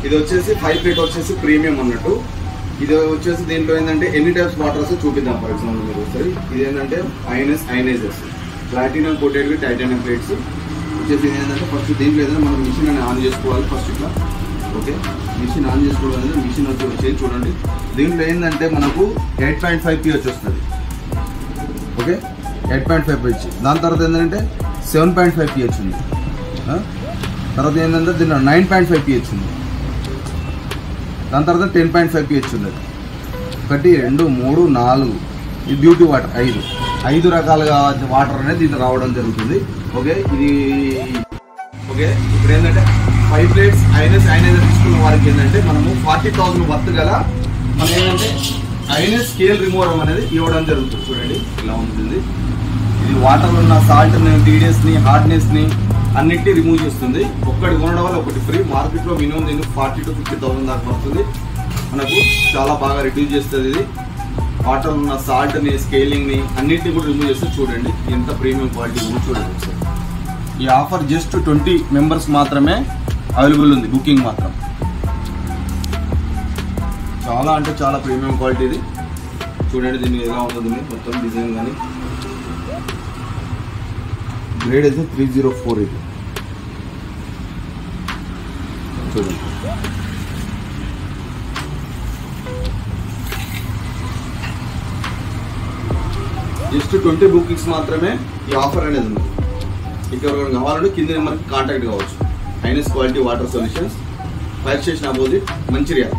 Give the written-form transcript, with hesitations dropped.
ఇది వచ్చేసి 5 ప్లేట్ వచ్చేసి ప్రీమియం అన్నట్టు. ఇది వచ్చేసి దీంట్లో ఏంటంటే ఎన్ని టైప్స్ వాటర్స్ చూపిద్దాం. ఫర్ ఎగ్జాంపుల్ మీరు వస్తుంది ఇది ఏంటంటే అయనైజర్స్ ప్లాటినం కోటెడ్ టైటానియం ప్లేట్స్ వచ్చేసి ఏంటంటే ఫస్ట్ దీంట్లో ఏదైనా మనం మిషన్ అని ఆన్ చేసుకోవాలి. ఫస్ట్ ఇట్లా ఓకే మిషన్ ఆన్ చేసుకోవాలి. మిషన్ వచ్చి చూడండి దీంట్లో ఏంటంటే మనకు 8.5 pH వస్తుంది. Okay 8.5 pH. దాని తర్వాత ఏంటంటే 7.5 pH ఉంది. తర్వాత ఏంటంటే దీనిలో 9.5 pH ఉంది. దాని తర్వాత 10.5 pH ఉంది. 1 2 3 4 ఇది బ్యూటీ వాటర్ 5 రకాలుగా వాటర్ అనేది దీంట్లో రావడం జరుగుతుంది. ఓకే ఇది ఓకే ఇప్పుడు ఏంటంటే 5 ప్లేట్స్ అయనైజర్ తీసుకున్న వారికి ఏంటంటే మనము 40,000 వర్త్ గల మనం ఏంటంటే అయనైజ్ స్కేల్ రిమూవర్ అనేది ఇవ్వడం జరుగుతుంది. చూడండి ఇలా ఉంటుంది. ఇది వాటర్ ఉన్న సాల్ట్ని టీడీఎస్ని హార్డ్నెస్ని అన్నింటినీ రిమూవ్ చేస్తుంది. ఒక్కటి కొనడం వల్ల ఒకటి ఫ్రీ. మార్కెట్లో మినిమం దీనికి 40,000 to 50,000 దాకా పడుతుంది. మనకు చాలా బాగా రిడ్యూస్ చేస్తుంది. ఇది వాటర్ ఉన్న సాల్ట్ని స్కేలింగ్ని అన్నింటినీ కూడా రిమూవ్ చేస్తే చూడండి ఎంత ప్రీమియం క్వాలిటీ ఉంది చూడండి. ఈ ఆఫర్ జస్ట్ 20 members మాత్రమే అవైలబుల్ ఉంది. బుకింగ్ మాత్రం చాలా అంటే చాలా ప్రీమియం క్వాలిటీ ఇది. చూడండి దీన్ని ఎలా ఉంటుంది మొత్తం డిజైన్ కానీ. గ్రేడ్ అయితే 304 ఇది చూడండి. జస్ట్ 20 బుకింగ్స్ మాత్రమే ఈ ఆఫర్ అనేది ఉంది. ఇంకెవరైనా కావాలంటే కింద నెంబర్కి కాంటాక్ట్ కావచ్చు. Highness quality water solutions, fire station opposite, Mancherial.